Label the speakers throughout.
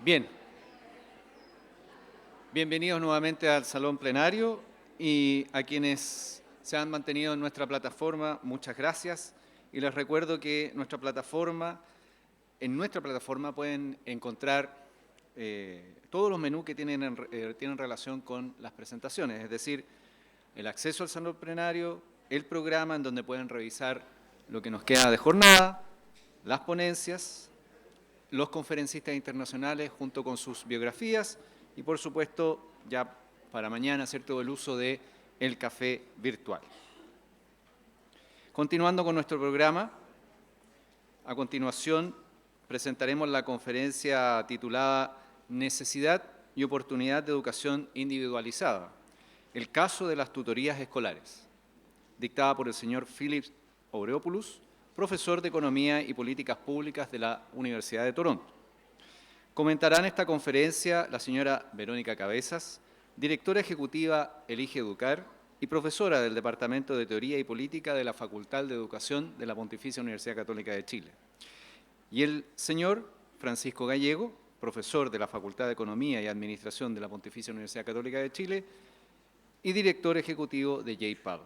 Speaker 1: Bien, bienvenidos nuevamente al Salón Plenario y a quienes se han mantenido en nuestra plataforma, muchas gracias. Y les recuerdo que en nuestra plataforma pueden encontrar todos los menús que tienen relación con las presentaciones, es decir, el acceso al Salón Plenario, el programa en donde pueden revisar lo que nos queda de jornada, las ponencias, los conferencistas internacionales junto con sus biografías y, por supuesto, ya para mañana, ¿cierto?, el uso de el café virtual. Continuando con nuestro programa, a continuación presentaremos la conferencia titulada Necesidad y oportunidad de educación individualizada, el caso de las tutorías escolares, dictada por el señor Philip Aureopoulos, profesor de Economía y Políticas Públicas de la Universidad de Toronto. Comentarán esta conferencia la señora Verónica Cabezas, directora ejecutiva Elige Educar y profesora del Departamento de Teoría y Política de la Facultad de Educación de la Pontificia Universidad Católica de Chile. Y el señor Francisco Gallego, profesor de la Facultad de Economía y Administración de la Pontificia Universidad Católica de Chile y director ejecutivo de JPAL.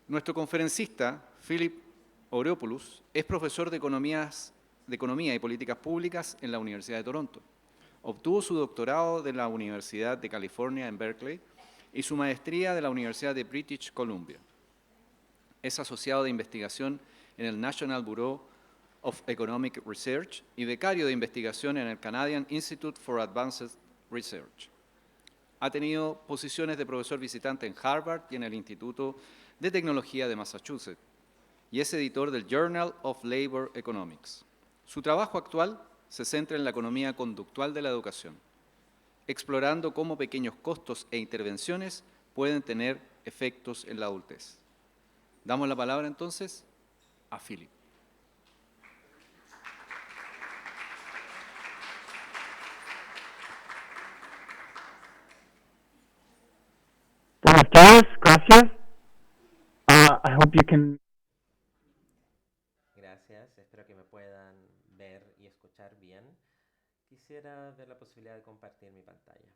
Speaker 1: Nuestro conferencista, Philip Aureopoulos, es profesor de Economía y Políticas Públicas en la Universidad de Toronto. Obtuvo su doctorado de la Universidad de California en Berkeley y su maestría de la Universidad de British Columbia. Es asociado de investigación en el National Bureau of Economic Research y becario de investigación en el Canadian Institute for Advanced Research. Ha tenido posiciones de profesor visitante en Harvard y en el Instituto de Tecnología de Massachusetts y es editor del Journal of Labor Economics. Su trabajo actual se centra en la economía conductual de la educación, explorando cómo pequeños costos e intervenciones pueden tener efectos en la adultez. Damos la palabra entonces a Philip.
Speaker 2: Buenas tardes, gracias. I hope you can.
Speaker 3: Gracias, espero que me puedan ver y escuchar bien. Quisiera ver la posibilidad de compartir mi pantalla.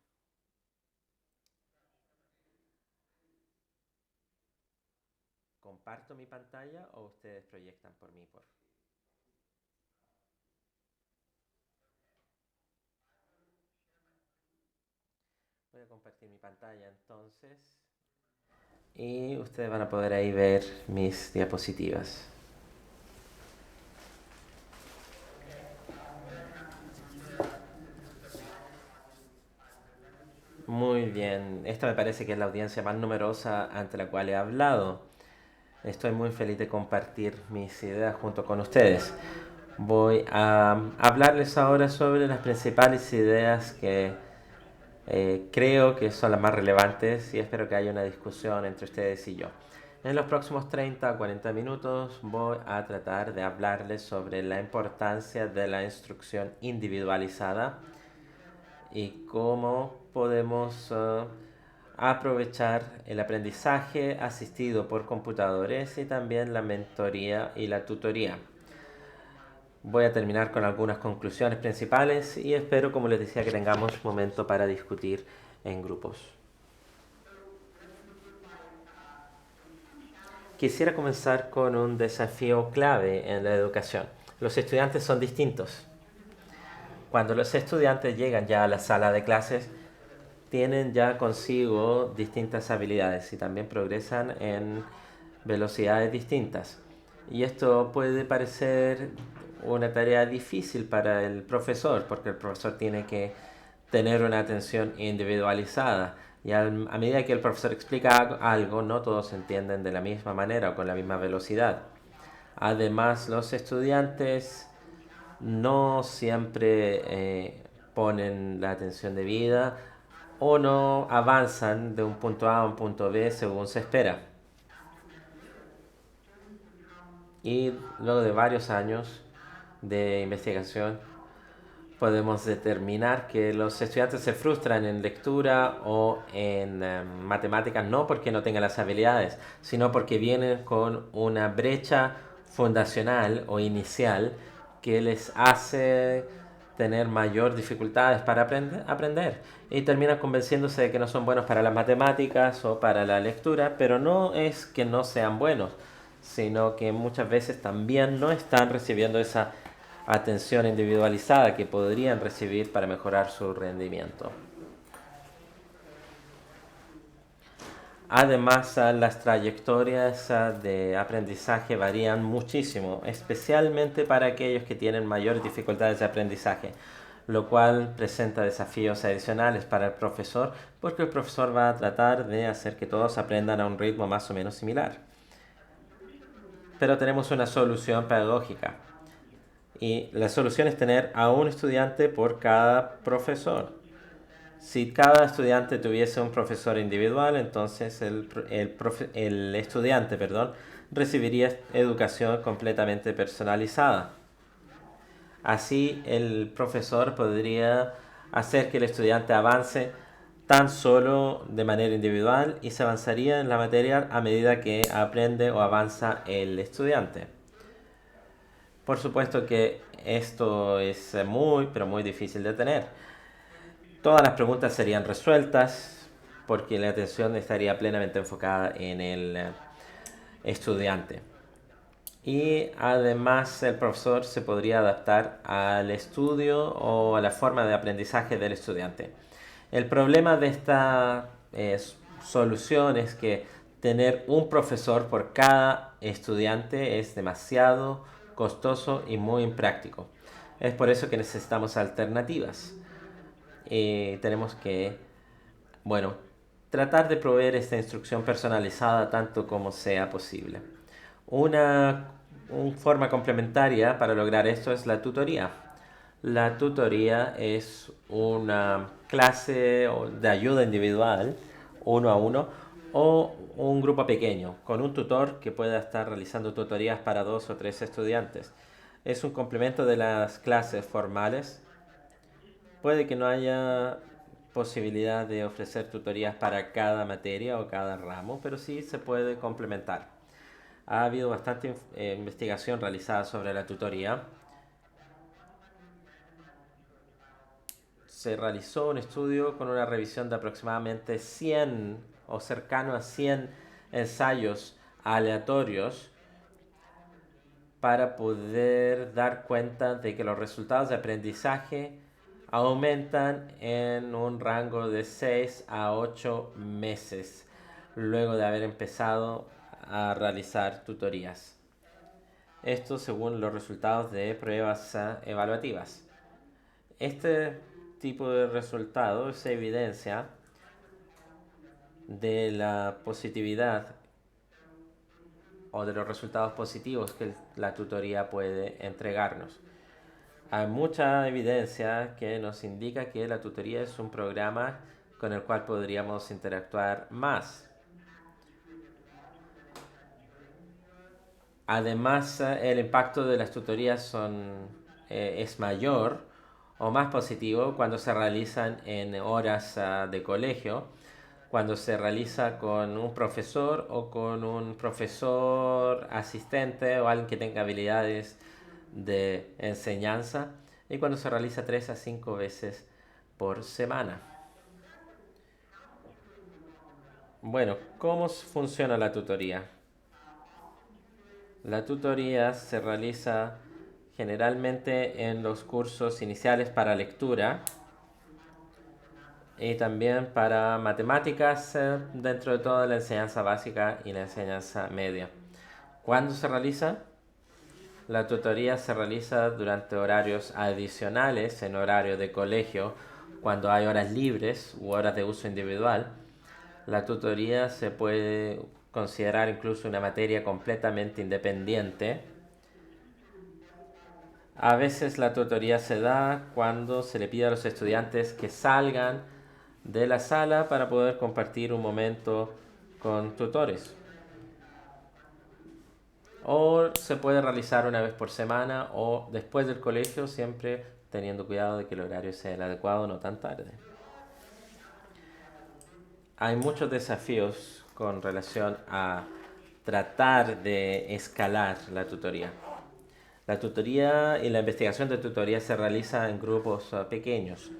Speaker 3: ¿Comparto mi pantalla o ustedes proyectan por mí? Voy a compartir mi pantalla entonces y ustedes van a poder ahí ver mis diapositivas. Muy bien, esta me parece que es la audiencia más numerosa ante la cual he hablado. Estoy muy feliz de compartir mis ideas junto con ustedes. Voy a hablarles ahora sobre las principales ideas que creo que son las más relevantes y espero que haya una discusión entre ustedes y yo. En los próximos 30 a 40 minutos voy a tratar de hablarles sobre la importancia de la instrucción individualizada y cómo podemos aprovechar el aprendizaje asistido por computadores y también la mentoría y la tutoría. Voy a terminar con algunas conclusiones principales y espero, como les decía, que tengamos momento para discutir en grupos. Quisiera comenzar con un desafío clave en la educación. Los estudiantes son distintos. Cuando los estudiantes llegan ya a la sala de clases, tienen ya consigo distintas habilidades y también progresan en velocidades distintas. Y esto puede parecer una tarea difícil para el profesor, porque el profesor tiene que tener una atención individualizada. Y a medida que el profesor explica algo, no todos entienden de la misma manera o con la misma velocidad. Además, los estudiantes no siempre ponen la atención debida o no avanzan de un punto A a un punto B según se espera. Y luego de varios años de investigación podemos determinar que los estudiantes se frustran en lectura o en matemáticas no porque no tengan las habilidades, sino porque vienen con una brecha fundacional o inicial que les hace tener mayor dificultades para aprender y terminan convenciéndose de que no son buenos para las matemáticas o para la lectura, pero no es que no sean buenos, sino que muchas veces también no están recibiendo esa atención individualizada que podrían recibir para mejorar su rendimiento. Además, las trayectorias de aprendizaje varían muchísimo, especialmente para aquellos que tienen mayores dificultades de aprendizaje, lo cual presenta desafíos adicionales para el profesor, porque el profesor va a tratar de hacer que todos aprendan a un ritmo más o menos similar. Pero tenemos una solución pedagógica, y la solución es tener a un estudiante por cada profesor. Si cada estudiante tuviese un profesor individual, entonces el estudiante, recibiría educación completamente personalizada. Así, el profesor podría hacer que el estudiante avance tan solo de manera individual y se avanzaría en la materia a medida que aprende o avanza el estudiante. Por supuesto que esto es muy, pero muy difícil de tener. Todas las preguntas serían resueltas porque la atención estaría plenamente enfocada en el estudiante. Y además el profesor se podría adaptar al estudio o a la forma de aprendizaje del estudiante. El problema de esta solución es que tener un profesor por cada estudiante es demasiado costoso y muy impráctico. Es por eso que necesitamos alternativas. Tenemos que, tratar de proveer esta instrucción personalizada tanto como sea posible. Una forma complementaria para lograr esto es la tutoría. La tutoría es una clase de ayuda individual, uno a uno, o un grupo pequeño, con un tutor que pueda estar realizando tutorías para 2 o 3 estudiantes. Es un complemento de las clases formales. Puede que no haya posibilidad de ofrecer tutorías para cada materia o cada ramo, pero sí se puede complementar. Ha habido bastante investigación realizada sobre la tutoría. Se realizó un estudio con una revisión de aproximadamente 100 o cercano a 100 ensayos aleatorios para poder dar cuenta de que los resultados de aprendizaje aumentan en un rango de 6 a 8 meses luego de haber empezado a realizar tutorías. Esto según los resultados de pruebas evaluativas. Este tipo de resultado es evidencia de la positividad o de los resultados positivos que la tutoría puede entregarnos. Hay mucha evidencia que nos indica que la tutoría es un programa con el cual podríamos interactuar más. Además, el impacto de las tutorías es mayor o más positivo cuando se realizan en horas de colegio, cuando se realiza con un profesor o con un profesor asistente o alguien que tenga habilidades de enseñanza, y cuando se realiza 3 a 5 veces por semana. Bueno, ¿cómo funciona la tutoría? La tutoría se realiza generalmente en los cursos iniciales para lectura y también para matemáticas dentro de toda la enseñanza básica y la enseñanza media. ¿Cuándo se realiza? La tutoría se realiza durante horarios adicionales, en horario de colegio, cuando hay horas libres u horas de uso individual. La tutoría se puede considerar incluso una materia completamente independiente. A veces la tutoría se da cuando se le pide a los estudiantes que salgan de la sala para poder compartir un momento con tutores. O se puede realizar una vez por semana o después del colegio, siempre teniendo cuidado de que el horario sea el adecuado, no tan tarde. Hay muchos desafíos con relación a tratar de escalar la tutoría. La tutoría y la investigación de tutoría se realiza en grupos pequeños.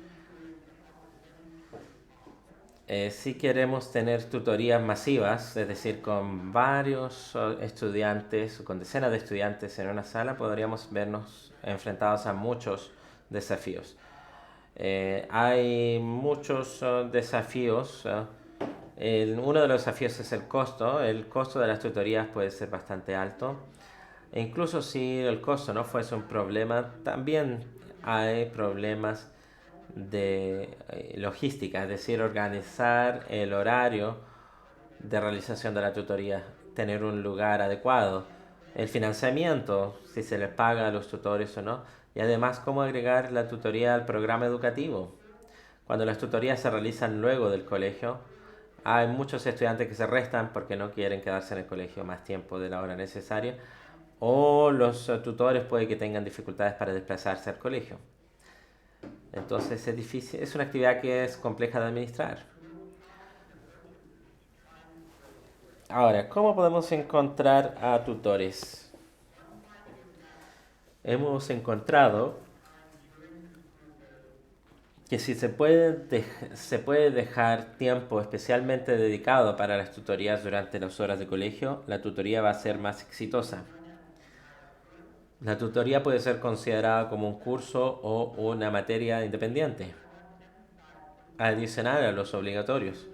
Speaker 3: Si queremos tener tutorías masivas, es decir, con varios estudiantes, con decenas de estudiantes en una sala, podríamos vernos enfrentados a muchos desafíos. Hay muchos desafíos. Uno de los desafíos es el costo. El costo de las tutorías puede ser bastante alto. E incluso si el costo no fuese un problema, también hay problemas de logística, es decir, organizar el horario de realización de la tutoría, tener un lugar adecuado, el financiamiento, si se les paga a los tutores o no, y además cómo agregar la tutoría al programa educativo. Cuando las tutorías se realizan luego del colegio, hay muchos estudiantes que se restan porque no quieren quedarse en el colegio más tiempo de la hora necesaria, o los tutores puede que tengan dificultades para desplazarse al colegio. Entonces es difícil, es una actividad que es compleja de administrar. Ahora, ¿cómo podemos encontrar a tutores? Hemos encontrado que si se puede dejar tiempo especialmente dedicado para las tutorías durante las horas de colegio, la tutoría va a ser más exitosa. La tutoría puede ser considerada como un curso o una materia independiente, adicional a los obligatorios.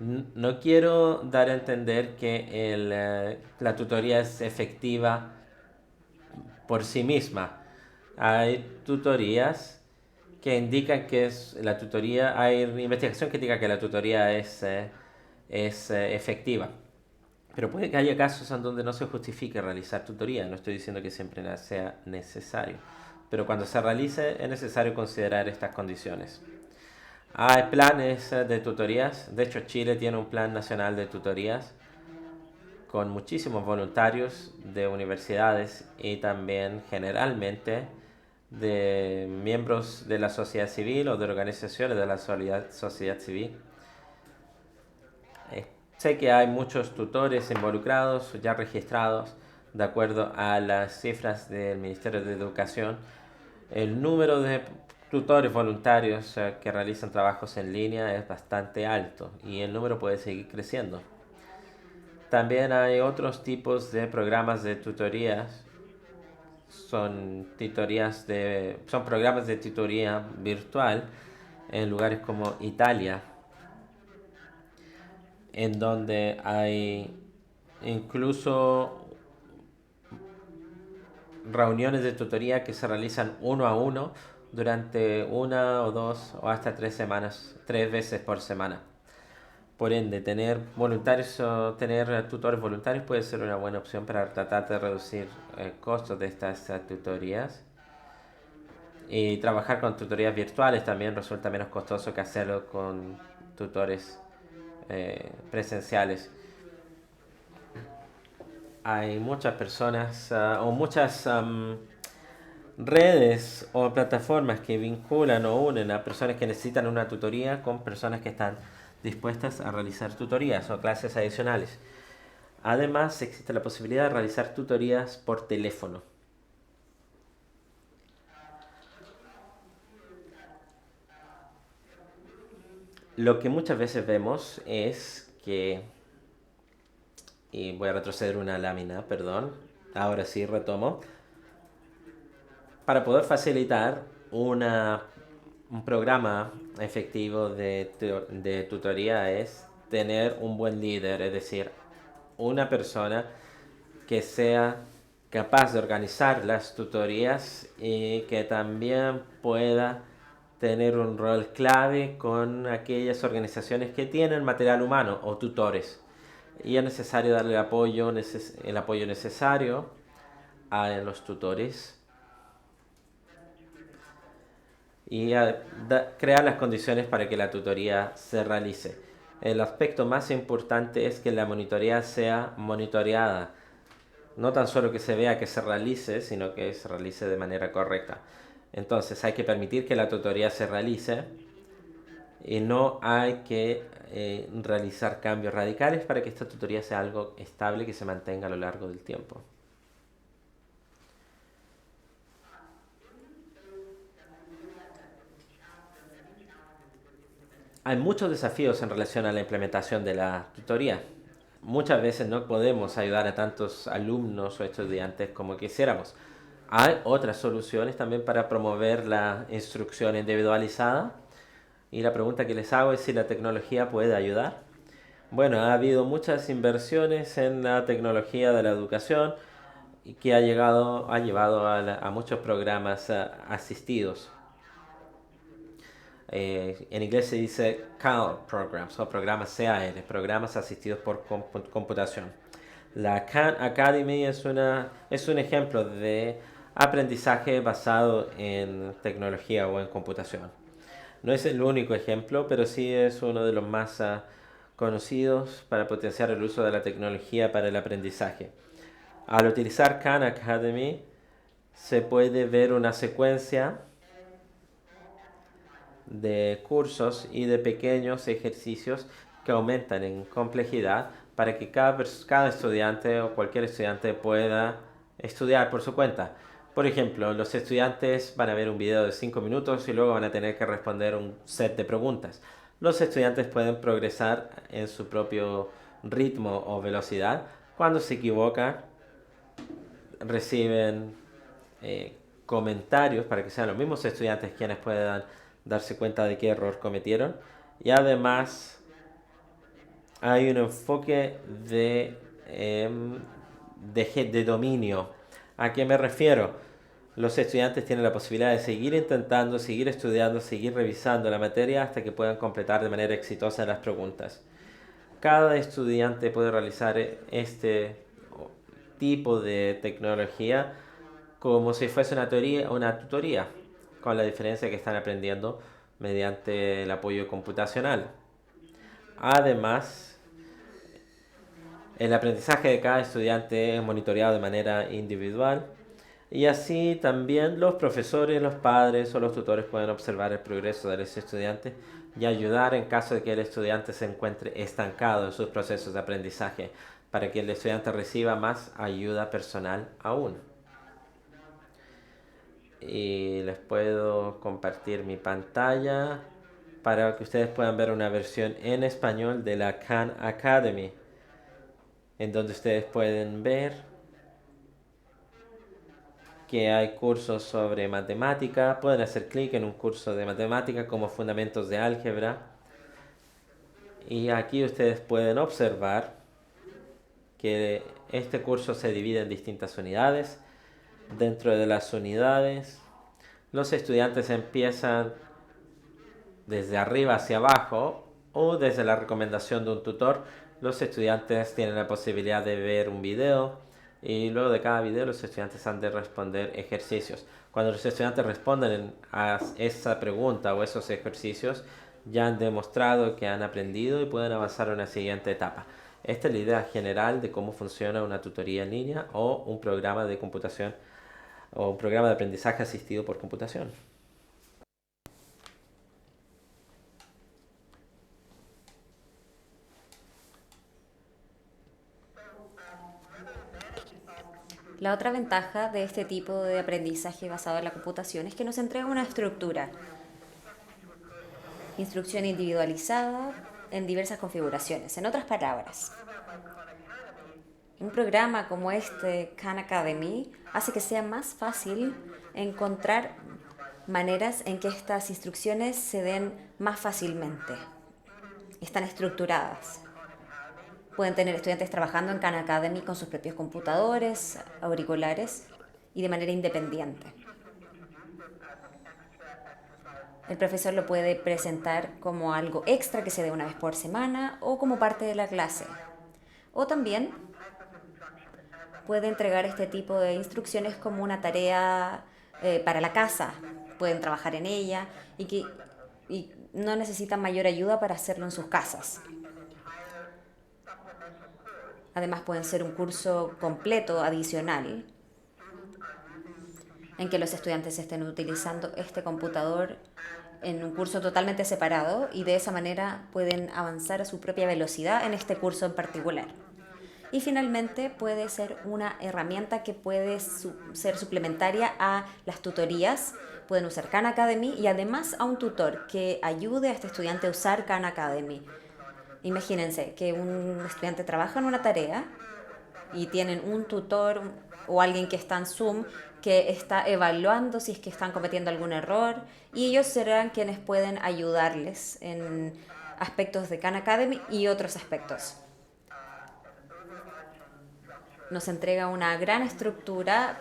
Speaker 3: No quiero dar a entender que la tutoría es efectiva por sí misma. Hay tutorías que indican que es la tutoría, hay investigación que indica que la tutoría es efectiva. Pero puede que haya casos en donde no se justifique realizar tutoría. No estoy diciendo que siempre sea necesario. Pero cuando se realice es necesario considerar estas condiciones. Hay planes de tutorías. De hecho, Chile tiene un plan nacional de tutorías con muchísimos voluntarios de universidades y también generalmente de miembros de la sociedad civil o de organizaciones de la sociedad civil. Sé que hay muchos tutores involucrados, ya registrados, de acuerdo a las cifras del Ministerio de Educación. El número de tutores voluntarios que realizan trabajos en línea es bastante alto y el número puede seguir creciendo. También hay otros tipos de programas de tutorías. Son programas de tutoría virtual en lugares como Italia, en donde hay incluso reuniones de tutoría que se realizan uno a uno durante una o dos o hasta 3 veces por semana. Por ende, tener voluntarios o tener tutores voluntarios puede ser una buena opción para tratar de reducir costos de estas tutorías. Y trabajar con tutorías virtuales también resulta menos costoso que hacerlo con tutores presenciales. Hay muchas personas o muchas redes o plataformas que vinculan o unen a personas que necesitan una tutoría con personas que están dispuestas a realizar tutorías o clases adicionales. Además, existe la posibilidad de realizar tutorías por teléfono. Lo que muchas veces vemos es que, y voy a retroceder una lámina, perdón, ahora sí retomo, para poder facilitar un programa efectivo de tutoría es tener un buen líder, es decir, una persona que sea capaz de organizar las tutorías y que también pueda tener un rol clave con aquellas organizaciones que tienen material humano o tutores. Y es necesario darle el apoyo necesario a los tutores y crear las condiciones para que la tutoría se realice. El aspecto más importante es que la monitoría sea monitoreada. No tan solo que se vea que se realice, sino que se realice de manera correcta. Entonces hay que permitir que la tutoría se realice y no hay que realizar cambios radicales para que esta tutoría sea algo estable que se mantenga a lo largo del tiempo. Hay muchos desafíos en relación a la implementación de la tutoría. Muchas veces no podemos ayudar a tantos alumnos o estudiantes como quisiéramos. Hay otras soluciones también para promover la instrucción individualizada. Y la pregunta que les hago es si la tecnología puede ayudar. Bueno, ha habido muchas inversiones en la tecnología de la educación y que ha llevado a muchos programas asistidos. En inglés se dice CAL programs o programas CAL, programas asistidos por computación. La Khan Academy es un ejemplo de aprendizaje basado en tecnología o en computación. No es el único ejemplo, pero sí es uno de los más conocidos para potenciar el uso de la tecnología para el aprendizaje. Al utilizar Khan Academy se puede ver una secuencia de cursos y de pequeños ejercicios que aumentan en complejidad para que cada estudiante o cualquier estudiante pueda estudiar por su cuenta. Por ejemplo, los estudiantes van a ver un video de 5 minutos y luego van a tener que responder un set de preguntas. Los estudiantes pueden progresar en su propio ritmo o velocidad. Cuando se equivocan, reciben comentarios para que sean los mismos estudiantes quienes puedan darse cuenta de qué error cometieron. Y además hay un enfoque de dominio. ¿A qué me refiero? Los estudiantes tienen la posibilidad de seguir intentando, seguir estudiando, seguir revisando la materia hasta que puedan completar de manera exitosa las preguntas. Cada estudiante puede realizar este tipo de tecnología como si fuese una tutoría, con la diferencia que están aprendiendo mediante el apoyo computacional. Además, el aprendizaje de cada estudiante es monitoreado de manera individual y así también los profesores, los padres o los tutores pueden observar el progreso de los estudiantes y ayudar en caso de que el estudiante se encuentre estancado en sus procesos de aprendizaje para que el estudiante reciba más ayuda personal aún. Y les puedo compartir mi pantalla para que ustedes puedan ver una versión en español de la Khan Academy, en donde ustedes pueden ver que hay cursos sobre matemática. Pueden hacer clic en un curso de matemática como fundamentos de álgebra. Y aquí ustedes pueden observar que este curso se divide en distintas unidades. Dentro de las unidades, los estudiantes empiezan desde arriba hacia abajo o desde la recomendación de un tutor. Los estudiantes tienen la posibilidad de ver un video y luego de cada video los estudiantes han de responder ejercicios. Cuando los estudiantes responden a esa pregunta o esos ejercicios, ya han demostrado que han aprendido y pueden avanzar a una siguiente etapa. Esta es la idea general de cómo funciona una tutoría en línea o un programa de computación o un programa de aprendizaje asistido por computación.
Speaker 4: La otra ventaja de este tipo de aprendizaje basado en la computación es que nos entrega una estructura, instrucción individualizada en diversas configuraciones. En otras palabras, un programa como este Khan Academy hace que sea más fácil encontrar maneras en que estas instrucciones se den más fácilmente. Están estructuradas. Pueden tener estudiantes trabajando en Khan Academy con sus propios computadores, auriculares y de manera independiente. El profesor lo puede presentar como algo extra que se dé una vez por semana o como parte de la clase. O también puede entregar este tipo de instrucciones como una tarea para la casa. Pueden trabajar en ella y no necesitan mayor ayuda para hacerlo en sus casas. Además, pueden ser un curso completo adicional en que los estudiantes estén utilizando este computador en un curso totalmente separado y de esa manera pueden avanzar a su propia velocidad en este curso en particular. Y finalmente puede ser una herramienta que puede ser suplementaria a las tutorías. Pueden usar Khan Academy y además a un tutor que ayude a este estudiante a usar Khan Academy. Imagínense que un estudiante trabaja en una tarea y tienen un tutor o alguien que está en Zoom que está evaluando si es que están cometiendo algún error y ellos serán quienes pueden ayudarles en aspectos de Khan Academy y otros aspectos. Nos entrega una gran estructura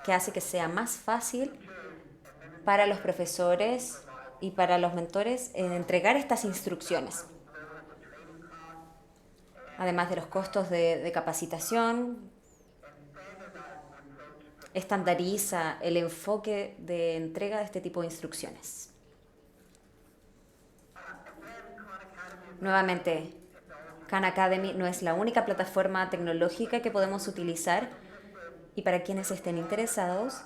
Speaker 4: que hace que sea más fácil para los profesores y para los mentores entregar estas instrucciones. Además de los costos de capacitación, estandariza el enfoque de entrega de este tipo de instrucciones. Nuevamente, Khan Academy no es la única plataforma tecnológica que podemos utilizar y para quienes estén interesados,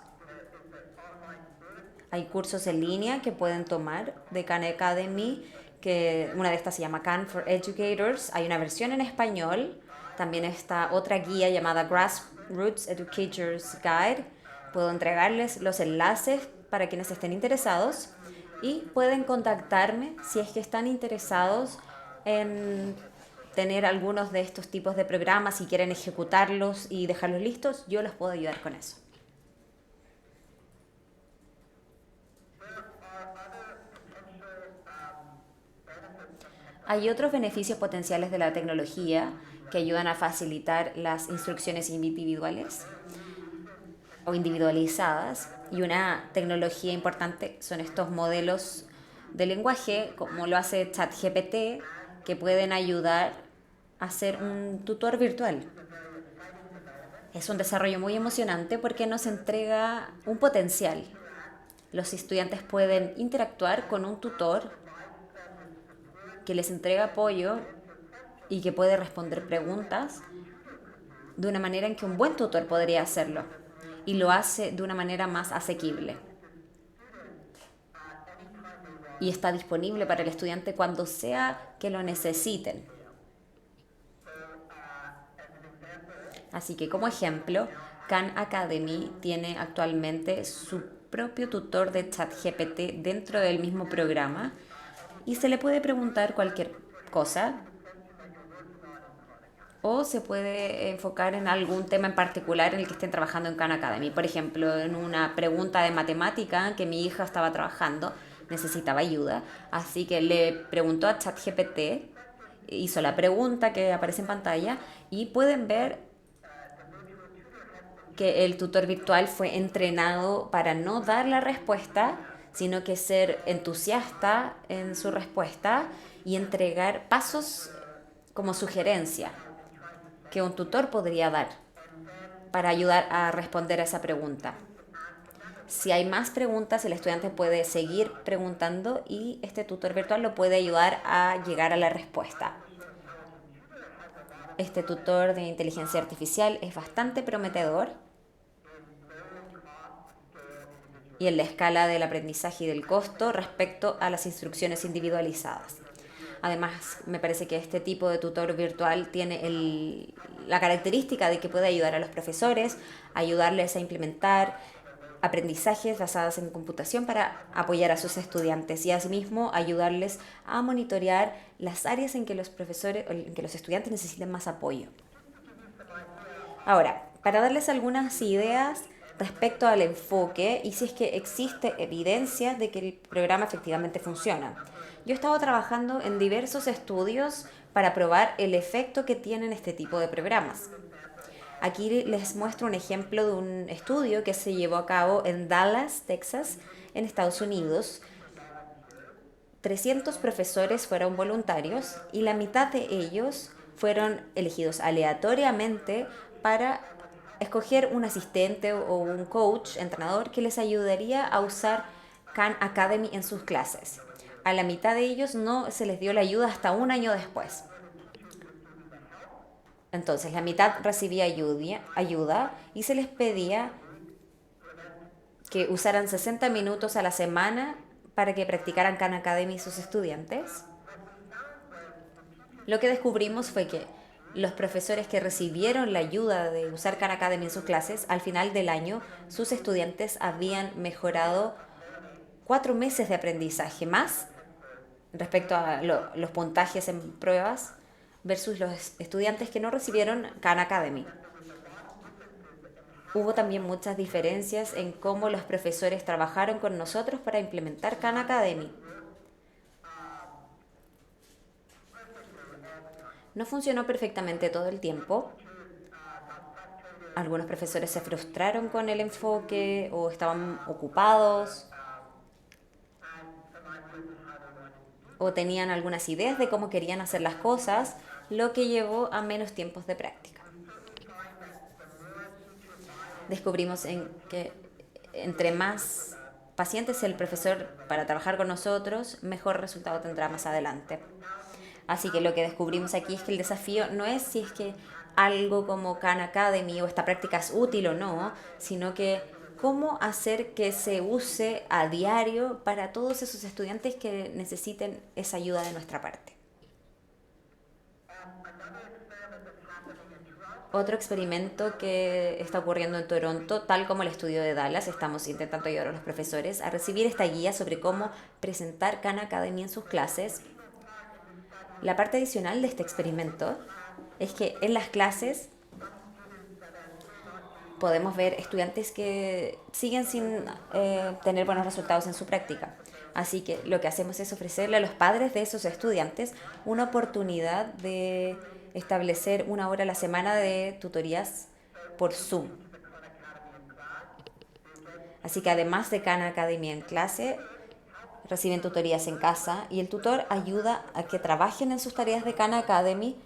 Speaker 4: hay cursos en línea que pueden tomar de Khan Academy, que una de estas se llama Khan for Educators. Hay una versión en español, también está otra guía llamada Grassroots Educators Guide. Puedo entregarles los enlaces para quienes estén interesados y pueden contactarme si es que están interesados en tener algunos de estos tipos de programas, si quieren ejecutarlos y dejarlos listos, yo los puedo ayudar con eso. Hay otros beneficios potenciales de la tecnología que ayudan a facilitar las instrucciones individuales o individualizadas. Y una tecnología importante son estos modelos de lenguaje, como lo hace ChatGPT, que pueden ayudar a ser un tutor virtual. Es un desarrollo muy emocionante porque nos entrega un potencial. Los estudiantes pueden interactuar con un tutor que les entrega apoyo y que puede responder preguntas de una manera en que un buen tutor podría hacerlo y lo hace de una manera más asequible. Y está disponible para el estudiante cuando sea que lo necesiten. Así que como ejemplo, Khan Academy tiene actualmente su propio tutor de ChatGPT dentro del mismo programa y se le puede preguntar cualquier cosa o se puede enfocar en algún tema en particular en el que estén trabajando en Khan Academy. Por ejemplo, en una pregunta de matemática que mi hija estaba trabajando, necesitaba ayuda, así que le preguntó a ChatGPT, hizo la pregunta que aparece en pantalla y pueden ver que el tutor virtual fue entrenado para no dar la respuesta, sino que ser entusiasta en su respuesta y entregar pasos como sugerencia que un tutor podría dar para ayudar a responder a esa pregunta. Si hay más preguntas, el estudiante puede seguir preguntando y este tutor virtual lo puede ayudar a llegar a la respuesta. Este tutor de inteligencia artificial es bastante prometedor y en la escala del aprendizaje y del costo respecto a las instrucciones individualizadas. Además, me parece que este tipo de tutor virtual tiene la característica de que puede ayudar a los profesores, ayudarles a implementar aprendizajes basados en computación para apoyar a sus estudiantes y asimismo ayudarles a monitorear las áreas en que los profesores, en que los estudiantes necesiten más apoyo. Ahora, para darles algunas ideas respecto al enfoque y si es que existe evidencia de que el programa efectivamente funciona. Yo he estado trabajando en diversos estudios para probar el efecto que tienen este tipo de programas. Aquí les muestro un ejemplo de un estudio que se llevó a cabo en Dallas, Texas, en Estados Unidos. 300 profesores fueron voluntarios y la mitad de ellos fueron elegidos aleatoriamente para escoger un asistente o un coach, entrenador, que les ayudaría a usar Khan Academy en sus clases. A la mitad de ellos no se les dio la ayuda hasta un año después. Entonces, la mitad recibía ayuda y se les pedía que usaran 60 minutos a la semana para que practicaran Khan Academy sus estudiantes, lo que descubrimos fue que los profesores que recibieron la ayuda de usar Khan Academy en sus clases, al final del año, sus estudiantes habían mejorado 4 meses de aprendizaje más respecto a los puntajes en pruebas versus los estudiantes que no recibieron Khan Academy. Hubo también muchas diferencias en cómo los profesores trabajaron con nosotros para implementar Khan Academy. No funcionó perfectamente todo el tiempo. Algunos profesores se frustraron con el enfoque o estaban ocupados o tenían algunas ideas de cómo querían hacer las cosas, lo que llevó a menos tiempos de práctica. Descubrimos que entre más pacientes el profesor para trabajar con nosotros, mejor resultado tendrá más adelante. Así que lo que descubrimos aquí es que el desafío no es si es que algo como Khan Academy o esta práctica es útil o no, sino que cómo hacer que se use a diario para todos esos estudiantes que necesiten esa ayuda de nuestra parte. Otro experimento que está ocurriendo en Toronto, tal como el estudio de Dallas, estamos intentando ayudar a los profesores a recibir esta guía sobre cómo presentar Khan Academy en sus clases. La parte adicional de este experimento es que en las clases podemos ver estudiantes que siguen sin tener buenos resultados en su práctica. Así que lo que hacemos es ofrecerle a los padres de esos estudiantes una oportunidad de establecer 1 hora a la semana de tutorías por Zoom. Así que además de Khan Academy en clase, reciben tutorías en casa y el tutor ayuda a que trabajen en sus tareas de Khan Academy.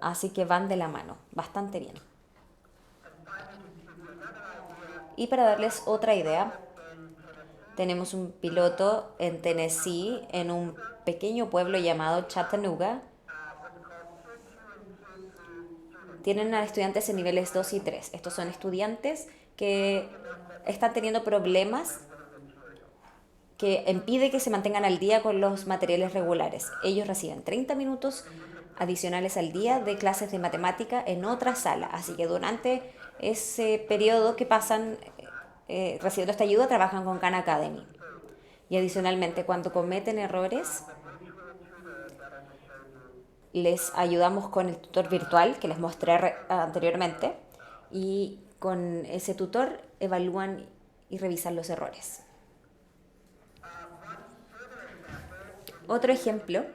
Speaker 4: Así que van de la mano, bastante bien. Y para darles otra idea, tenemos un piloto en Tennessee, en un pequeño pueblo llamado Chattanooga. Tienen a estudiantes en niveles 2 y 3. Estos son estudiantes que están teniendo problemas que impide que se mantengan al día con los materiales regulares. Ellos reciben 30 minutos adicionales al día de clases de matemática en otra sala. Así que durante ese periodo que pasan recibiendo esta ayuda, trabajan con Khan Academy. Y adicionalmente, cuando cometen errores, les ayudamos con el tutor virtual que les mostré anteriormente. Y con ese tutor evalúan y revisan los errores. Otro ejemplo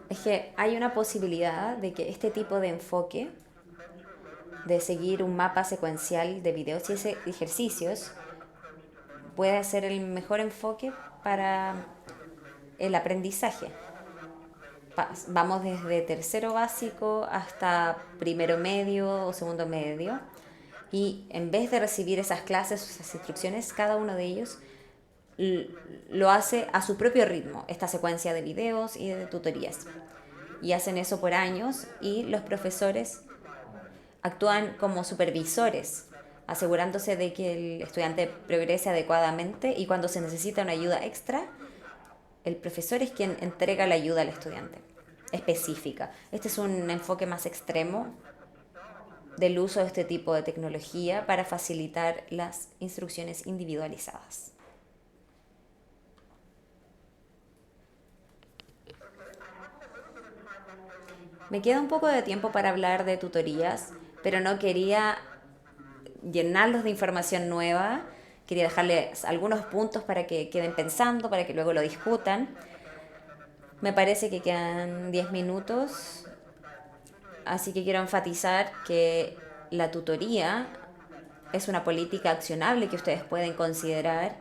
Speaker 4: es que hay una posibilidad de que este tipo de enfoque, de seguir un mapa secuencial de videos y ejercicios, pueda ser el mejor enfoque para el aprendizaje. Vamos desde tercero básico hasta primero medio o segundo medio. Y en vez de recibir esas clases, esas instrucciones, cada uno de ellos lo hace a su propio ritmo, esta secuencia de videos y de tutorías. Y hacen eso por años y los profesores actúan como supervisores, asegurándose de que el estudiante progrese adecuadamente y cuando se necesita una ayuda extra, el profesor es quien entrega la ayuda al estudiante, específica. Este es un enfoque más extremo del uso de este tipo de tecnología para facilitar las instrucciones individualizadas. Me queda un poco de tiempo para hablar de tutorías, pero no quería llenarlos de información nueva. Quería dejarles algunos puntos para que queden pensando, para que luego lo discutan. Me parece que quedan 10 minutos. Así que quiero enfatizar que la tutoría es una política accionable que ustedes pueden considerar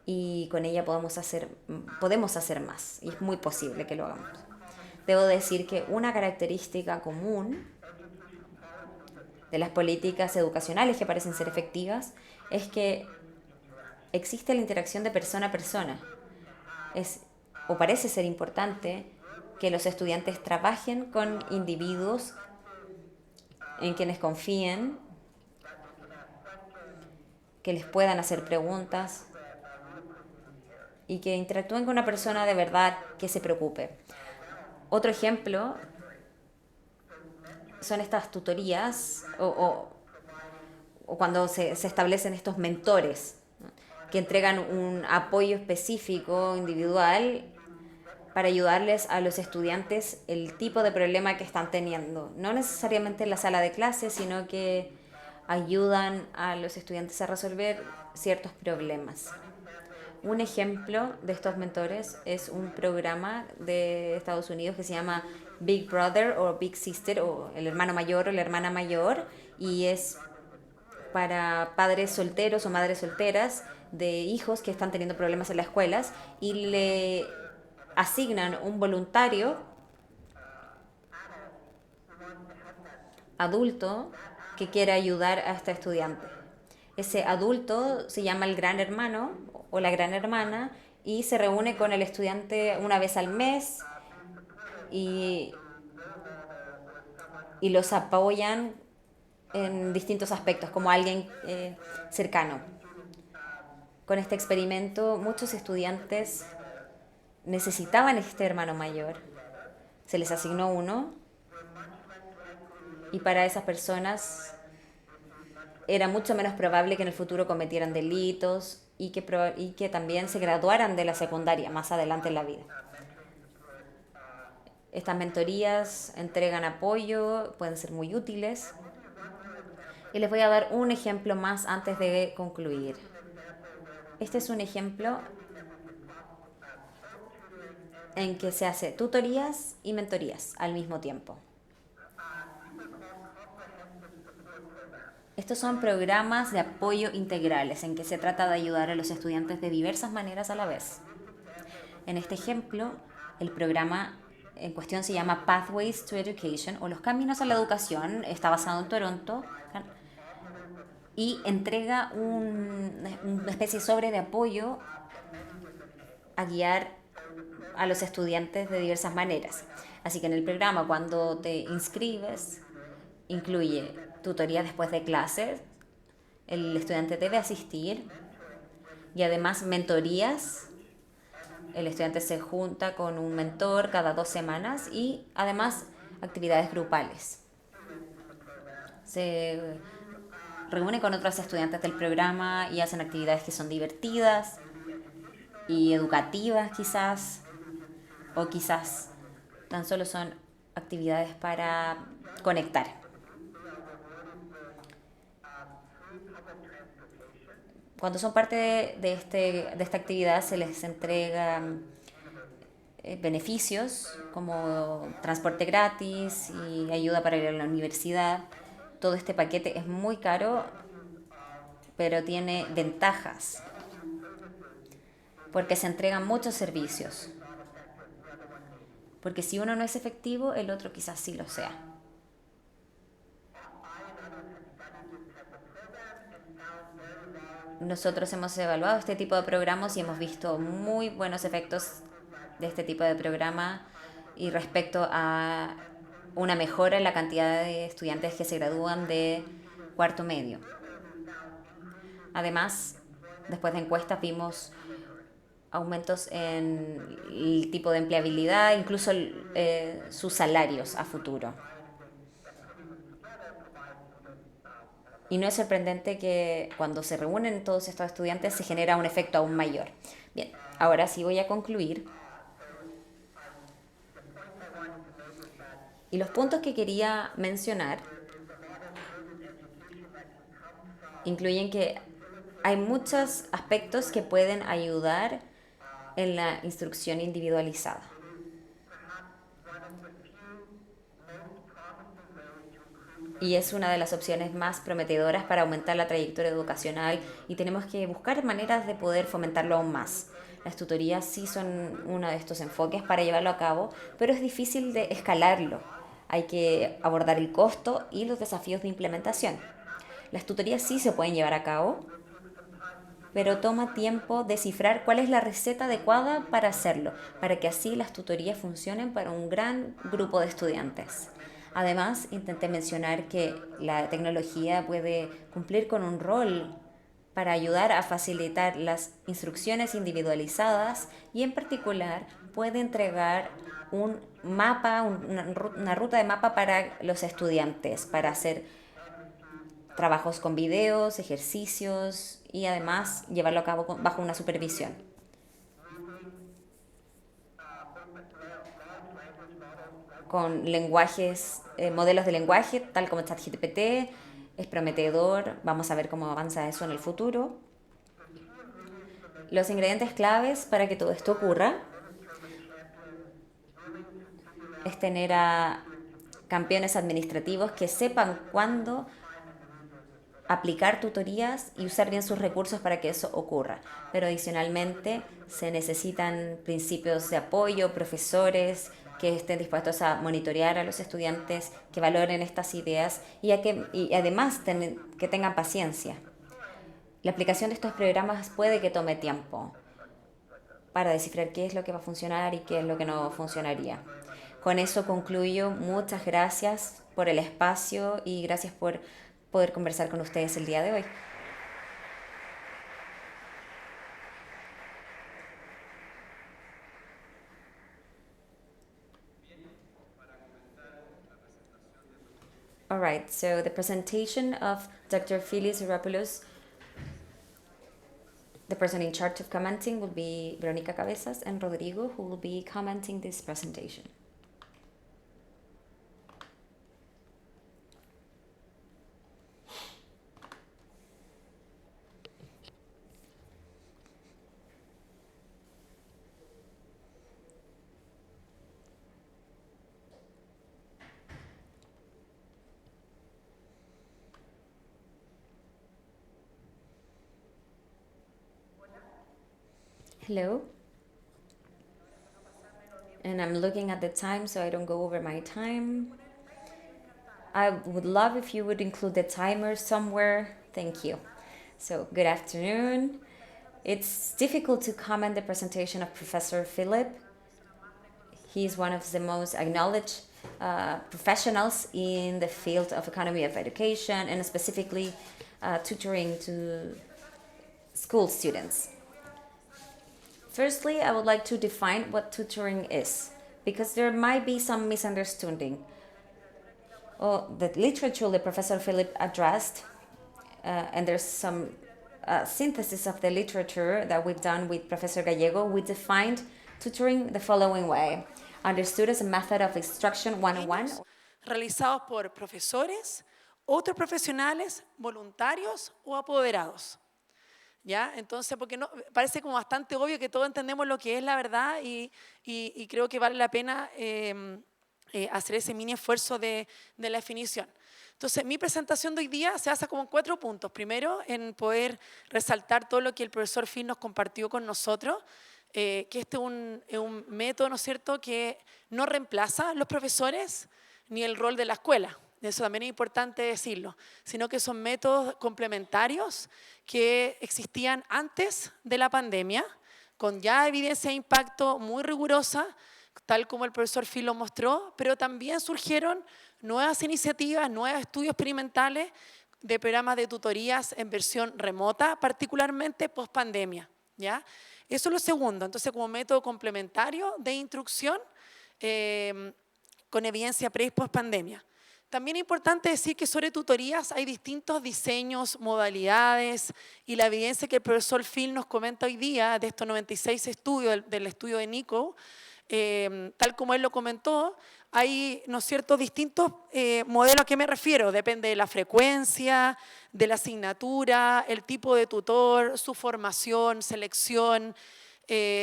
Speaker 4: y con ella podemos hacer más y es muy posible que lo hagamos. Debo decir que una característica común de las políticas educacionales que parecen ser efectivas es que existe la interacción de persona a persona. O parece ser importante que los estudiantes trabajen con individuos en quienes confíen que les puedan hacer preguntas y que interactúen con una persona de verdad que se preocupe. Otro ejemplo son estas tutorías o cuando se establecen estos mentores, ¿no?, que entregan un apoyo específico, individual, para ayudarles a los estudiantes el tipo de problema que están teniendo. No necesariamente en la sala de clases, sino que ayudan a los estudiantes a resolver ciertos problemas. Un ejemplo de estos mentores es un programa de Estados Unidos que se llama Big Brother o Big Sister, o el hermano mayor o la hermana mayor, y es para padres solteros o madres solteras de hijos que están teniendo problemas en las escuelas, y le asignan un voluntario adulto que quiera ayudar a este estudiante. Ese adulto se llama el gran hermano o la gran hermana y se reúne con el estudiante una vez al mes y los apoyan en distintos aspectos, como alguien cercano. Con este experimento, muchos estudiantes necesitaban este hermano mayor. Se les asignó uno y para esas personas era mucho menos probable que en el futuro cometieran delitos y que también se graduaran de la secundaria más adelante en la vida. Estas mentorías entregan apoyo, pueden ser muy útiles. Y les voy a dar un ejemplo más antes de concluir. Este es un ejemplo en que se hace tutorías y mentorías al mismo tiempo. Estos son programas de apoyo integrales en que se trata de ayudar a los estudiantes de diversas maneras a la vez. En este ejemplo, el programa en cuestión se llama Pathways to Education o Los Caminos a la Educación. Está basado en Toronto y entrega una especie de sobre de apoyo a guiar a los estudiantes de diversas maneras. Así que en el programa, cuando te inscribes, incluye tutoría después de clases, el estudiante debe asistir, y además mentorías. El estudiante se junta con un mentor cada 2 semanas y además actividades grupales. Se reúne con otros estudiantes del programa y hacen actividades que son divertidas y educativas quizás, o quizás tan solo son actividades para conectar. Cuando son parte de esta actividad se les entrega beneficios como transporte gratis y ayuda para ir a la universidad. Todo este paquete es muy caro, pero tiene ventajas porque se entregan muchos servicios. Porque si uno no es efectivo, el otro quizás sí lo sea. Nosotros hemos evaluado este tipo de programas y hemos visto muy buenos efectos de este tipo de programa y respecto a una mejora en la cantidad de estudiantes que se gradúan de cuarto medio. Además, después de encuestas vimos aumentos en el tipo de empleabilidad, incluso sus salarios a futuro. Y no es sorprendente que cuando se reúnen todos estos estudiantes se genera un efecto aún mayor. Bien, ahora sí voy a concluir. Y los puntos que quería mencionar incluyen que hay muchos aspectos que pueden ayudar en la instrucción individualizada. Y es una de las opciones más prometedoras para aumentar la trayectoria educacional y tenemos que buscar maneras de poder fomentarlo aún más. Las tutorías sí son uno de estos enfoques para llevarlo a cabo, pero es difícil de escalarlo. Hay que abordar el costo y los desafíos de implementación. Las tutorías sí se pueden llevar a cabo, pero toma tiempo descifrar cuál es la receta adecuada para hacerlo, para que así las tutorías funcionen para un gran grupo de estudiantes. Además, intenté mencionar que la tecnología puede cumplir con un rol para ayudar a facilitar las instrucciones individualizadas y en particular puede entregar un mapa, una ruta de mapa para los estudiantes, para hacer trabajos con videos, ejercicios y además llevarlo a cabo bajo una supervisión. Con lenguajes, modelos de lenguaje, tal como ChatGPT, es prometedor, vamos a ver cómo avanza eso en el futuro. Los ingredientes claves para que todo esto ocurra es tener a campeones administrativos que sepan cuándo aplicar tutorías y usar bien sus recursos para que eso ocurra. Pero adicionalmente se necesitan principios de apoyo, profesores que estén dispuestos a monitorear a los estudiantes, que valoren estas ideas y además que tengan paciencia. La aplicación de estos programas puede que tome tiempo para descifrar qué es lo que va a funcionar y qué es lo que no funcionaría. Con eso concluyo. Muchas gracias por el espacio y gracias por poder conversar con ustedes el día de hoy. All right, so the presentation of Dr. Phyllis Europoulos, the person in charge of commenting will be Veronica Cabezas and Rodrigo, who will be commenting this presentation. Hello. And I'm looking at the time so I don't go over my time. I would love if you would include the timer somewhere. Thank you. So, good afternoon. It's difficult to comment the presentation of Professor Philip. He's one of the most acknowledged professionals in the field of economy of education and specifically tutoring to school students. Firstly, I would like to define what tutoring is, because there might be some misunderstanding. The literature that Professor Philip addressed, and there's some synthesis of the literature that we've done with Professor Gallego, we defined tutoring the following way. Understood as a method of instruction one-on-one.
Speaker 5: Realizados por profesores, otros profesionales, voluntarios o apoderados. ¿Ya? Entonces, porque no, parece como bastante obvio que todos entendemos lo que es la verdad y creo que vale la pena hacer ese mini esfuerzo de la definición. Entonces, mi presentación de hoy día se basa como en 4 puntos. Primero, en poder resaltar todo lo que el profesor Phil nos compartió con nosotros, que este es un método, ¿no es cierto?, que no reemplaza a los profesores ni el rol de la escuela. Eso también es importante decirlo, sino que son métodos complementarios que existían antes de la pandemia, con ya evidencia de impacto muy rigurosa, tal como el profesor Phil lo mostró, pero también surgieron nuevas iniciativas, nuevos estudios experimentales de programas de tutorías en versión remota, particularmente post-pandemia, ¿ya? Eso es lo segundo, entonces como método complementario de instrucción con evidencia pre y post-pandemia. También es importante decir que sobre tutorías hay distintos diseños, modalidades y la evidencia que el profesor Phil nos comenta hoy día de estos 96 estudios del estudio de Nico, tal como él lo comentó, hay, ¿no es cierto?, distintos modelos. ¿A qué me refiero? Depende de la frecuencia, de la asignatura, el tipo de tutor, su formación, selección.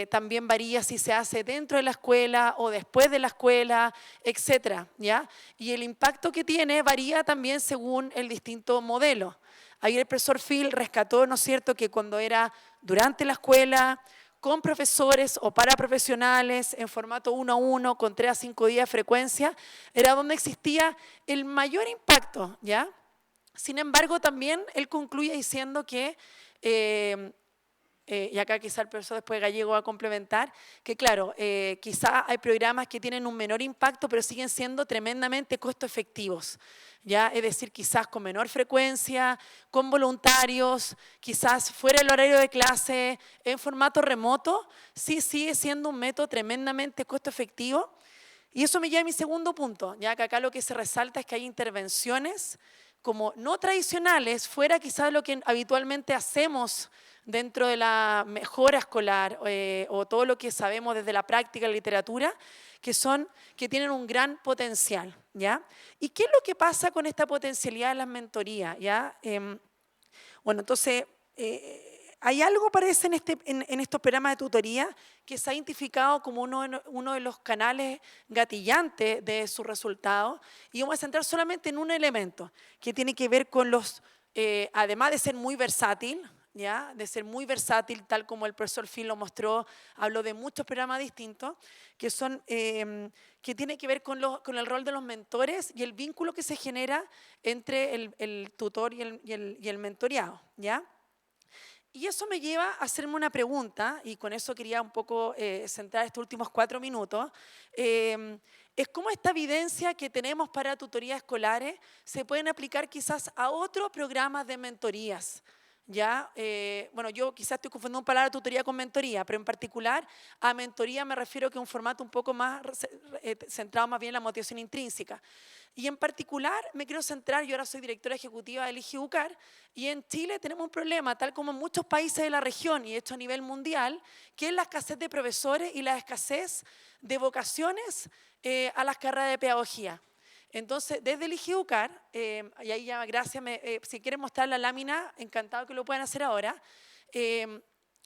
Speaker 5: También varía si se hace dentro de la escuela o después de la escuela, etcétera, ¿ya? Y el impacto que tiene varía también según el distinto modelo. Ahí el profesor Phil rescató, ¿no es cierto?, que cuando era durante la escuela, con profesores o para profesionales, en formato 1 a 1, con 3 a 5 días de frecuencia, era donde existía el mayor impacto, ¿ya? Sin embargo, también él concluye diciendo que y acá quizá el profesor después Gallego va a complementar, que claro, quizá hay programas que tienen un menor impacto, pero siguen siendo tremendamente costo efectivos. ¿Ya? Es decir, quizás con menor frecuencia, con voluntarios, quizás fuera del horario de clase, en formato remoto, sí sigue siendo un método tremendamente costo efectivo. Y eso me lleva a mi segundo punto, ya que acá lo que se resalta es que hay intervenciones como no tradicionales, fuera quizás de lo que habitualmente hacemos dentro de la mejora escolar o todo lo que sabemos desde la práctica de la literatura, que tienen un gran potencial, ¿ya? ¿Y qué es lo que pasa con esta potencialidad de las mentorías, ya? Bueno, entonces, hay algo, parece, en estos programas de tutoría que se ha identificado como uno de los canales gatillantes de sus resultados, y vamos a centrar solamente en un elemento que tiene que ver con además de ser muy versátil, ¿ya? De ser muy versátil, tal como el profesor Phil lo mostró, habló de muchos programas distintos, que tiene que ver con el rol de los mentores y el vínculo que se genera entre el tutor y el mentoreado, ¿ya? Y eso me lleva a hacerme una pregunta, y con eso quería un poco centrar estos últimos 4 minutos, es cómo esta evidencia que tenemos para tutorías escolares se pueden aplicar quizás a otros programas de mentorías. ¿Ya? Bueno, yo quizás estoy confundiendo palabra tutoría con mentoría, pero en particular a mentoría me refiero que es un formato un poco más centrado más bien en la motivación intrínseca. Y en particular me quiero centrar, yo ahora soy directora ejecutiva del IGIUCAR, y en Chile tenemos un problema, tal como en muchos países de la región y hecho a nivel mundial, que es la escasez de profesores y la escasez de vocaciones a las carreras de pedagogía. Entonces, desde el IGIUCAR, y ahí ya, gracias, si quieren mostrar la lámina, encantado que lo puedan hacer ahora,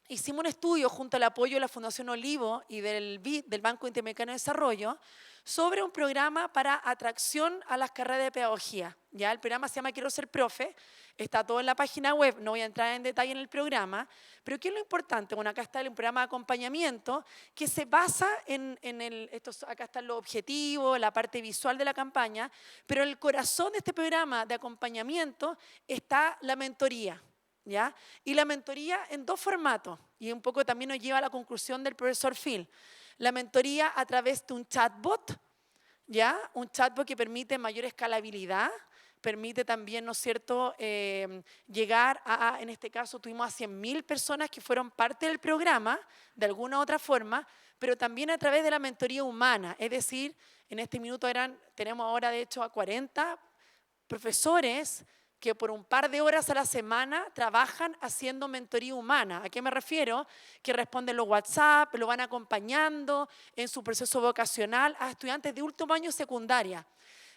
Speaker 5: hicimos un estudio junto al apoyo de la Fundación Olivo y del BID, del Banco Interamericano de Desarrollo, sobre un programa para atracción a las carreras de pedagogía. ¿Ya? El programa se llama Quiero ser profe, está todo en la página web, no voy a entrar en detalle en el programa, pero ¿qué es lo importante? Bueno, acá está el programa de acompañamiento que se basa acá están los objetivos, la parte visual de la campaña, pero en el corazón de este programa de acompañamiento está la mentoría. ¿Ya? Y la mentoría en 2 formatos, y un poco también nos lleva a la conclusión del profesor Phil. La mentoría a través de un chatbot, ¿ya? Un chatbot que permite mayor escalabilidad, permite también, ¿no es cierto?, llegar en este caso tuvimos a 100.000 personas que fueron parte del programa, de alguna u otra forma, pero también a través de la mentoría humana, es decir, en este minuto tenemos ahora de hecho a 40 profesores que por un par de horas a la semana trabajan haciendo mentoría humana. ¿A qué me refiero? Que responden los WhatsApp, lo van acompañando en su proceso vocacional a estudiantes de último año secundaria,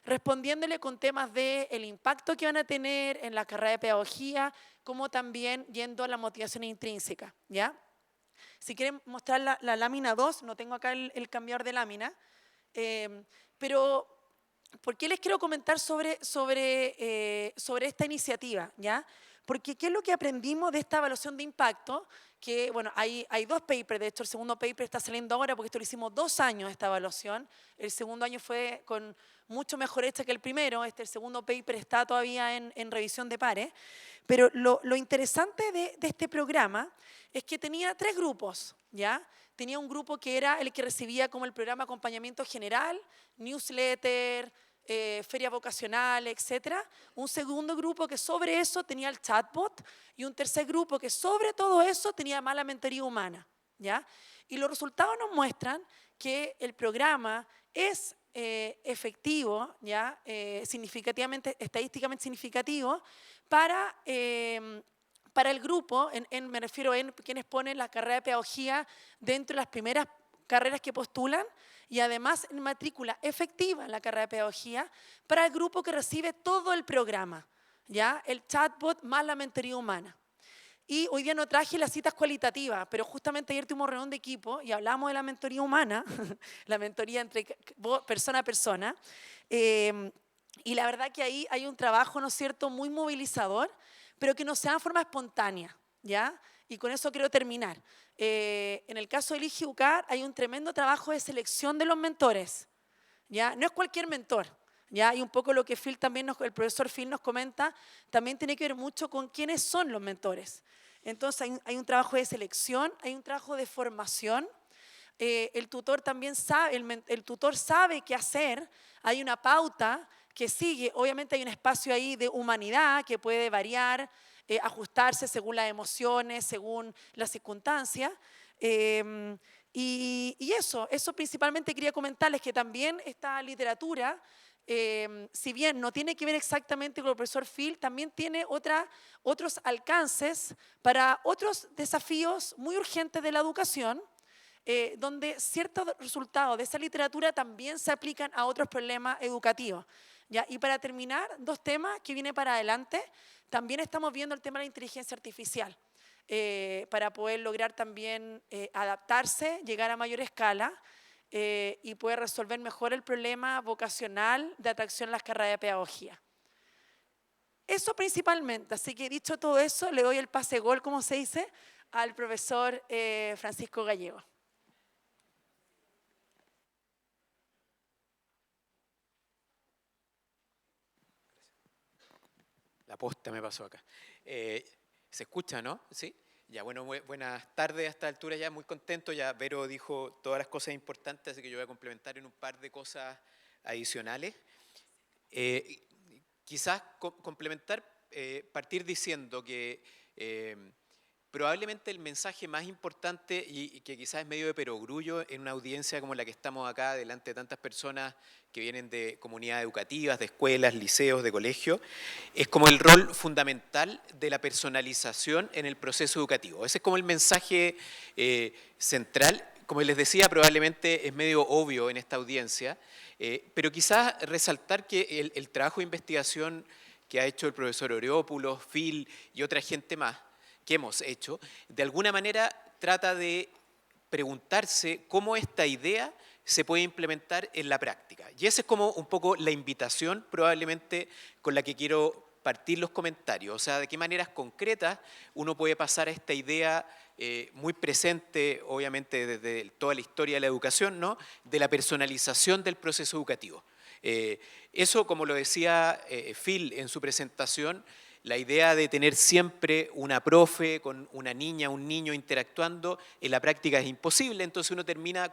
Speaker 5: respondiéndole con temas del impacto que van a tener en la carrera de pedagogía, como también yendo a la motivación intrínseca. ¿Ya? Si quieren mostrar la lámina 2, no tengo acá el cambiador de lámina, pero ¿por qué les quiero comentar sobre esta iniciativa? ¿Ya? Porque ¿qué es lo que aprendimos de esta evaluación de impacto? Que, bueno, hay 2 papers, de hecho el segundo paper está saliendo ahora porque esto lo hicimos 2 años esta evaluación, el segundo año fue con mucho mejor hecha que el primero, el segundo paper está todavía en revisión de pares, pero lo interesante de este programa es que tenía 3 grupos, ¿ya? Tenía un grupo que era el que recibía como el programa de acompañamiento general, newsletter, feria vocacional, etc. Un segundo grupo que sobre eso tenía el chatbot y un tercer grupo que sobre todo eso tenía más la mentoría humana. ¿Ya? Y los resultados nos muestran que el programa es efectivo, ¿ya? Estadísticamente significativo para el grupo, me refiero a quienes ponen la carrera de pedagogía dentro de las primeras carreras que postulan, y además en matrícula efectiva en la carrera de pedagogía para el grupo que recibe todo el programa, ¿ya? El chatbot más la mentoría humana. Y hoy día no traje las citas cualitativas, pero justamente ayer tuvimos reunión de equipo y hablamos de la mentoría humana, la mentoría entre persona a persona, y la verdad que ahí hay un trabajo, ¿no es cierto?, muy movilizador, pero que no se da de forma espontánea, ¿ya? Y con eso quiero terminar. En el caso del IGIUCAR hay un tremendo trabajo de selección de los mentores, ¿ya? No es cualquier mentor, ¿ya? Y un poco lo que el profesor Phil nos comenta, también tiene que ver mucho con quiénes son los mentores. Entonces hay un trabajo de selección, hay un trabajo de formación. El tutor también sabe, el tutor sabe qué hacer, hay una pauta que sigue, obviamente hay un espacio ahí de humanidad que puede variar, ajustarse según las emociones, según las circunstancias. Y eso principalmente quería comentarles que también esta literatura, si bien no tiene que ver exactamente con el profesor Phil, también tiene otros alcances para otros desafíos muy urgentes de la educación, donde ciertos resultados de esa literatura también se aplican a otros problemas educativos. ¿Ya? Y para terminar, dos temas que vienen para adelante. También estamos viendo el tema de la inteligencia artificial, para poder lograr también adaptarse, llegar a mayor escala y poder resolver mejor el problema vocacional de atracción a las carreras de pedagogía. Eso principalmente, así que dicho todo eso, le doy el pase gol, como se dice, al profesor Francisco Gallego.
Speaker 6: La posta me pasó acá. ¿Se escucha, no? ¿Sí? Ya, bueno, buenas tardes a esta altura ya, muy contento. Ya Vero dijo todas las cosas importantes, así que yo voy a complementar en un par de cosas adicionales. Quizás complementar, partir diciendo que probablemente el mensaje más importante y que quizás es medio de perogrullo en una audiencia como la que estamos acá, delante de tantas personas que vienen de comunidades educativas, de escuelas, liceos, de colegios, es como el rol fundamental de la personalización en el proceso educativo. Ese es como el mensaje central. Como les decía, probablemente es medio obvio en esta audiencia, pero quizás resaltar que el trabajo de investigación que ha hecho el profesor Oreópulos, Phil y otra gente más, que hemos hecho, de alguna manera trata de preguntarse cómo esta idea se puede implementar en la práctica. Y esa es como un poco la invitación probablemente con la que quiero partir los comentarios, o sea, de qué maneras concretas uno puede pasar a esta idea muy presente, obviamente desde toda la historia de la educación, ¿no?, de la personalización del proceso educativo. Eso, como lo decía Phil en su presentación, la idea de tener siempre una profe con una niña, un niño interactuando, en la práctica es imposible, entonces uno termina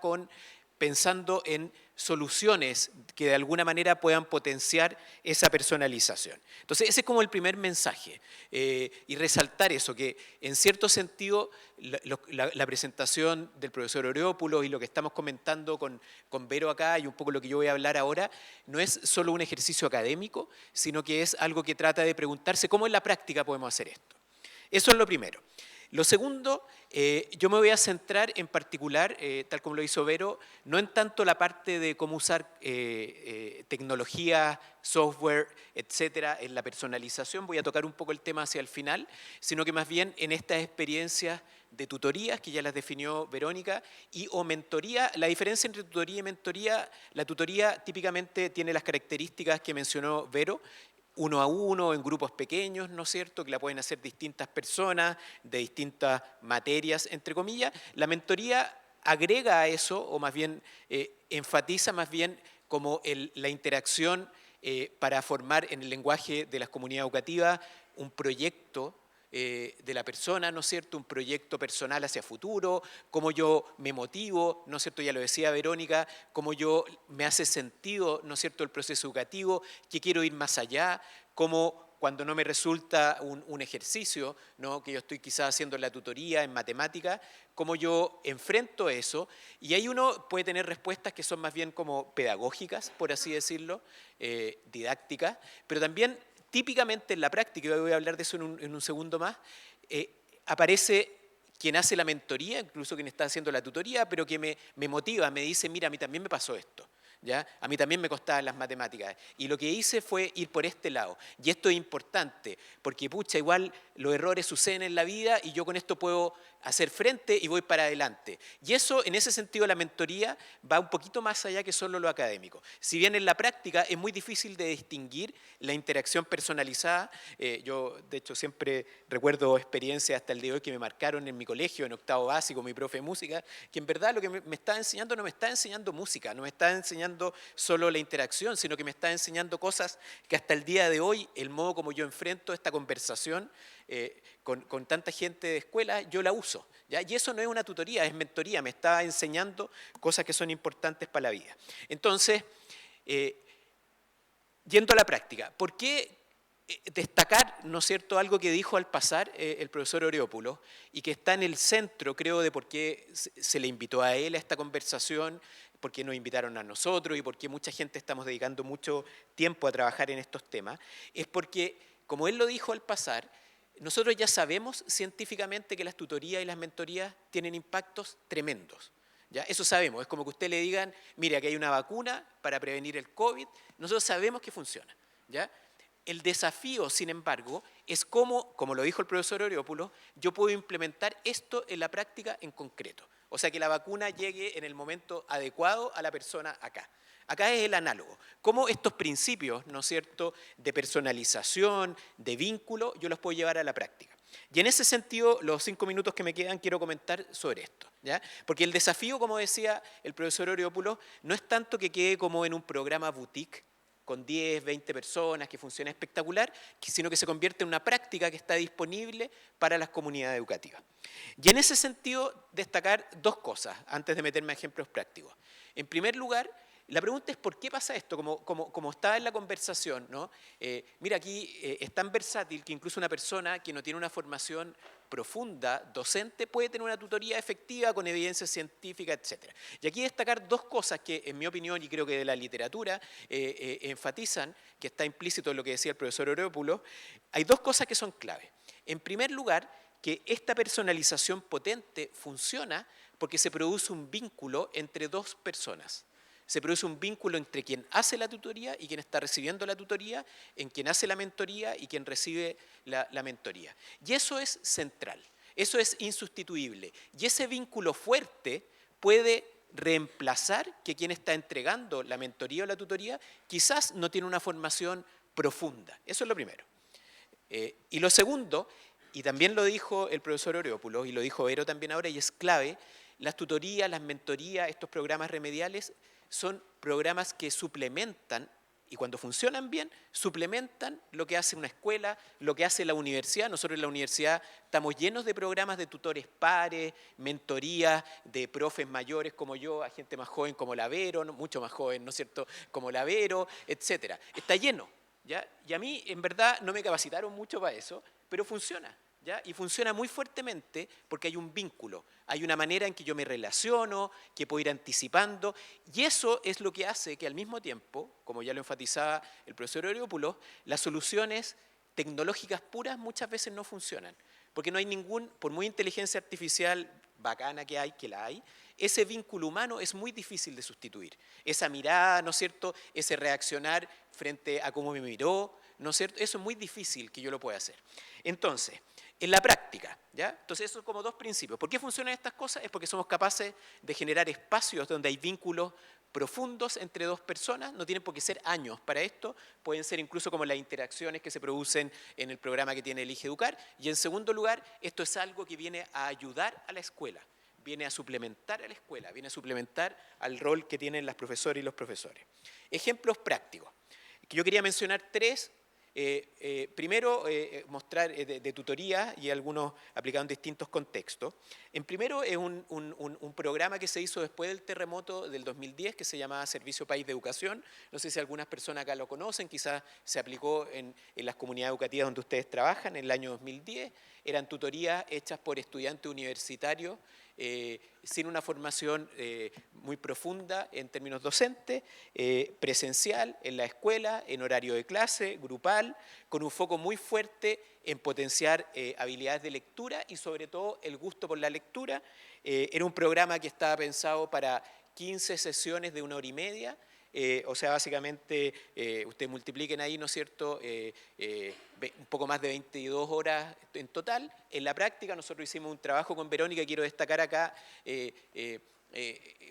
Speaker 6: pensando en soluciones que de alguna manera puedan potenciar esa personalización. Entonces ese es como el primer mensaje, y resaltar eso, que en cierto sentido la presentación del profesor Oreópulos y lo que estamos comentando con Vero acá y un poco lo que yo voy a hablar ahora, no es solo un ejercicio académico, sino que es algo que trata de preguntarse cómo en la práctica podemos hacer esto. Eso es lo primero. Lo segundo, yo me voy a centrar en particular, tal como lo hizo Vero, no en tanto la parte de cómo usar tecnología, software, etcétera, en la personalización, voy a tocar un poco el tema hacia el final, sino que más bien en estas experiencias de tutorías, que ya las definió Verónica, o mentoría. La diferencia entre tutoría y mentoría, la tutoría típicamente tiene las características que mencionó Vero, uno a uno, en grupos pequeños, ¿no es cierto?, que la pueden hacer distintas personas, de distintas materias, entre comillas. La mentoría agrega a eso, o más bien enfatiza más bien como la interacción para formar en el lenguaje de las comunidades educativas un proyecto de la persona, ¿no es cierto?, un proyecto personal hacia futuro, cómo yo me motivo, ¿no es cierto?, ya lo decía Verónica, cómo yo me hace sentido, ¿no es cierto?, el proceso educativo, que quiero ir más allá, cómo cuando no me resulta un ejercicio, ¿no?, que yo estoy quizás haciendo en la tutoría, en matemática, cómo yo enfrento eso, y ahí uno puede tener respuestas que son más bien como pedagógicas, por así decirlo, didácticas, pero también típicamente en la práctica, y voy a hablar de eso en un segundo más, aparece quien hace la mentoría, incluso quien está haciendo la tutoría, pero que me motiva, me dice, mira, a mí también me pasó esto, ¿ya? A mí también me costaban las matemáticas. Y lo que hice fue ir por este lado. Y esto es importante, porque pucha, igual los errores suceden en la vida y yo con esto puedo hacer frente y voy para adelante. Y eso, en ese sentido, la mentoría va un poquito más allá que solo lo académico. Si bien en la práctica es muy difícil de distinguir la interacción personalizada, yo de hecho siempre recuerdo experiencias hasta el día de hoy que me marcaron en mi colegio, en octavo básico, mi profe de música, que en verdad lo que me estaba enseñando no me está enseñando música, no me está enseñando enseñando solo la interacción, sino que me está enseñando cosas que hasta el día de hoy, el modo como yo enfrento esta conversación con tanta gente de escuela, yo la uso, ¿ya? Y eso no es una tutoría, es mentoría, me está enseñando cosas que son importantes para la vida. Entonces, yendo a la práctica, ¿por qué destacar, ¿no es cierto?, algo que dijo al pasar el profesor Oreópulos y que está en el centro, creo, de por qué se le invitó a él a esta conversación, por qué nos invitaron a nosotros y por qué mucha gente estamos dedicando mucho tiempo a trabajar en estos temas, es porque, como él lo dijo al pasar, nosotros ya sabemos científicamente que las tutorías y las mentorías tienen impactos tremendos. ¿Ya? Eso sabemos, es como que usted le digan, mire, aquí hay una vacuna para prevenir el COVID, nosotros sabemos que funciona. ¿Ya? El desafío, sin embargo, es cómo, como lo dijo el profesor Oreópulos, yo puedo implementar esto en la práctica en concreto. O sea, que la vacuna llegue en el momento adecuado a la persona acá. Acá es el análogo. Cómo estos principios, ¿no es cierto?, de personalización, de vínculo, yo los puedo llevar a la práctica. Y en ese sentido, los 5 minutos que me quedan, quiero comentar sobre esto. ¿Ya? Porque el desafío, como decía el profesor Oreópulos, no es tanto que quede como en un programa boutique, con 10, 20 personas, que funciona espectacular, sino que se convierte en una práctica que está disponible para las comunidades educativas. Y en ese sentido, destacar 2 cosas, antes de meterme a ejemplos prácticos. En primer lugar, la pregunta es ¿por qué pasa esto? Como estaba en la conversación, ¿no? Mira, aquí es tan versátil que incluso una persona que no tiene una formación profunda, docente, puede tener una tutoría efectiva con evidencia científica, etc. Y aquí destacar 2 cosas que, en mi opinión, y creo que de la literatura, enfatizan, que está implícito en lo que decía el profesor Oreópulos, hay 2 cosas que son clave. En primer lugar, que esta personalización potente funciona porque se produce un vínculo entre 2 personas. Se produce un vínculo entre quien hace la tutoría y quien está recibiendo la tutoría, en quien hace la mentoría y quien recibe la mentoría. Y eso es central, eso es insustituible. Y ese vínculo fuerte puede reemplazar que quien está entregando la mentoría o la tutoría quizás no tiene una formación profunda. Eso es lo primero. Y lo segundo, y también lo dijo el profesor Oreópulos y lo dijo Vero también ahora, y es clave, las tutorías, las mentorías, estos programas remediales son programas que suplementan, y cuando funcionan bien, suplementan lo que hace una escuela, lo que hace la universidad. Nosotros en la universidad estamos llenos de programas de tutores pares, mentorías de profes mayores como yo, a gente más joven como la Vero, mucho más joven, ¿no es cierto?, como la Vero, etc. Está lleno, ¿ya? Y a mí, en verdad, no me capacitaron mucho para eso, pero funciona. ¿Ya? Y funciona muy fuertemente porque hay un vínculo, hay una manera en que yo me relaciono, que puedo ir anticipando, y eso es lo que hace que al mismo tiempo, como ya lo enfatizaba el profesor Oreópulos, las soluciones tecnológicas puras muchas veces no funcionan, porque no hay por muy inteligencia artificial bacana que hay, que la hay, ese vínculo humano es muy difícil de sustituir. Esa mirada, ¿no es cierto?, ese reaccionar frente a cómo me miró, ¿no es cierto?, eso es muy difícil que yo lo pueda hacer. Entonces, en la práctica, ¿ya? Entonces, eso como 2 principios. ¿Por qué funcionan estas cosas? Es porque somos capaces de generar espacios donde hay vínculos profundos entre 2 personas, no tienen por qué ser años para esto, pueden ser incluso como las interacciones que se producen en el programa que tiene Elige Educar. Y en segundo lugar, esto es algo que viene a ayudar a la escuela, viene a suplementar a la escuela, viene a suplementar al rol que tienen las profesoras y los profesores. Ejemplos prácticos. Yo quería mencionar 3. Primero, mostrar de tutoría y algunos aplicados en distintos contextos. En primero, es un programa que se hizo después del terremoto del 2010 que se llamaba Servicio País de Educación. No sé si algunas personas acá lo conocen, quizás se aplicó en las comunidades educativas donde ustedes trabajan en el año 2010. Eran tutorías hechas por estudiantes universitarios sin una formación muy profunda en términos docentes, presencial, en la escuela, en horario de clase, grupal, con un foco muy fuerte en potenciar habilidades de lectura y sobre todo el gusto por la lectura. Era un programa que estaba pensado para 15 sesiones de 1 hora y media, o sea, básicamente, ustedes multipliquen ahí, ¿no es cierto?, un poco más de 22 horas en total. En la práctica nosotros hicimos un trabajo con Verónica, quiero destacar acá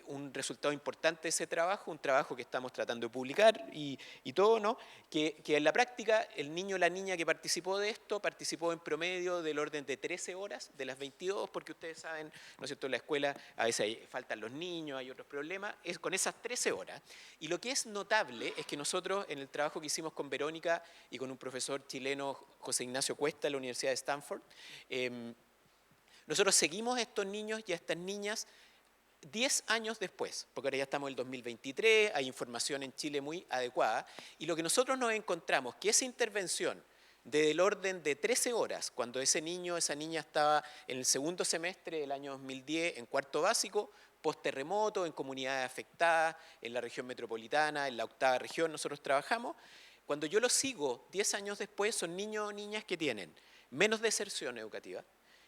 Speaker 6: un resultado importante de ese trabajo, un trabajo que estamos tratando de publicar y todo, ¿no? Que en la práctica el niño o la niña que participó de esto participó en promedio del orden de 13 horas de las 22, porque ustedes saben, ¿no es cierto?, en la escuela a veces faltan los niños, hay otros problemas, es con esas 13 horas. Y lo que es notable es que nosotros en el trabajo que hicimos con Verónica y con un profesor chileno, José Ignacio Cuesta, de la Universidad de Stanford, nosotros seguimos a estos niños y a estas niñas 10 años después, porque ahora ya estamos en el 2023, hay información en Chile muy adecuada, y lo que nosotros nos encontramos, que esa intervención del orden de 13 horas, cuando ese niño, esa niña estaba en el segundo semestre del año 2010, en cuarto básico, post-terremoto, en comunidades afectadas, en la región metropolitana, en la 8ª región, nosotros trabajamos. Cuando yo los sigo 10 años después, son niños o niñas que tienen menos deserción educativa,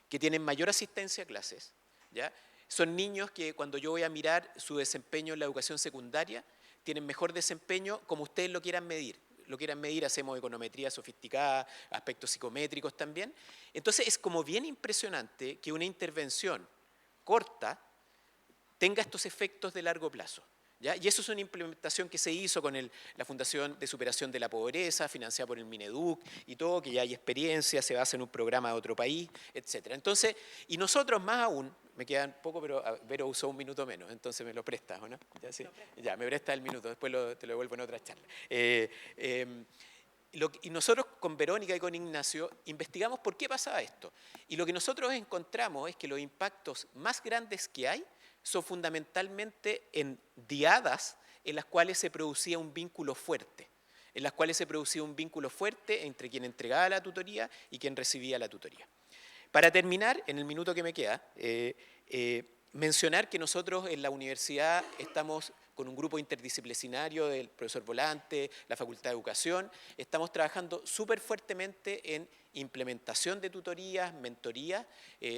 Speaker 6: que tienen mayor asistencia a clases, ¿ya? Son niños que cuando yo voy a mirar su desempeño en la educación secundaria, tienen mejor desempeño como ustedes lo quieran medir. Lo quieran medir, hacemos econometría sofisticada, aspectos psicométricos también. Entonces es como bien impresionante que una intervención corta tenga estos efectos de largo plazo, ¿ya? Y eso es una implementación que se hizo con la Fundación de Superación de la Pobreza, financiada por el Mineduc y todo, que ya hay experiencia, se basa en un programa de otro país, etc. Entonces, y nosotros más aún, me quedan poco, pero Vero usó un minuto menos, entonces me lo prestas, ¿o no? ¿Ya, sí? Ya, me prestas el minuto, después te lo devuelvo en otra charla. Y nosotros con Verónica y con Ignacio investigamos por qué pasaba esto. Y lo que nosotros encontramos es que los impactos más grandes que hay son fundamentalmente en diadas en las cuales se producía un vínculo fuerte, entre quien entregaba la tutoría y quien recibía la tutoría. Para terminar, en el minuto que me queda, mencionar que nosotros en la universidad estamos con un grupo interdisciplinario del profesor Volante, la Facultad de Educación, estamos trabajando súper fuertemente en implementación de tutorías, mentorías.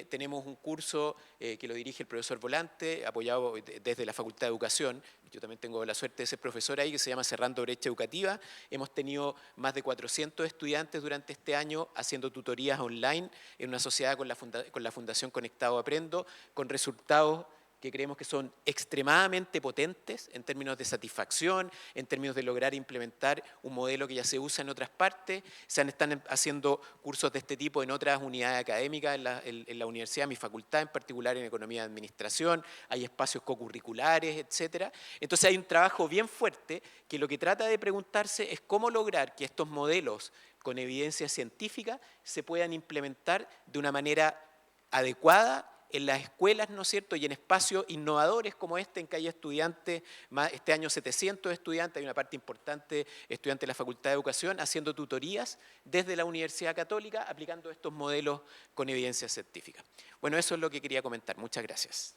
Speaker 6: Tenemos un curso que lo dirige el profesor Volante, apoyado desde la Facultad de Educación. Yo también tengo la suerte de ser profesor ahí, que se llama Cerrando Brecha Educativa. Hemos tenido más de 400 estudiantes durante este año haciendo tutorías online en una sociedad con la Fundación Conectado Aprendo, con resultados que creemos que son extremadamente potentes en términos de satisfacción, en términos de lograr implementar un modelo que ya se usa en otras partes. Están haciendo cursos de este tipo en otras unidades académicas en la universidad, mi facultad en particular en Economía y Administración, hay espacios cocurriculares, etc. Entonces hay un trabajo bien fuerte que lo que trata de preguntarse es cómo lograr que estos modelos con evidencia científica se puedan implementar de una manera adecuada en las escuelas, ¿no es cierto?, y en espacios innovadores como este, en que hay estudiantes, este año 700 estudiantes, hay una parte importante estudiantes de la Facultad de Educación, haciendo tutorías desde la Universidad Católica, aplicando estos modelos con evidencia científica. Bueno, eso es lo que quería comentar. Muchas gracias.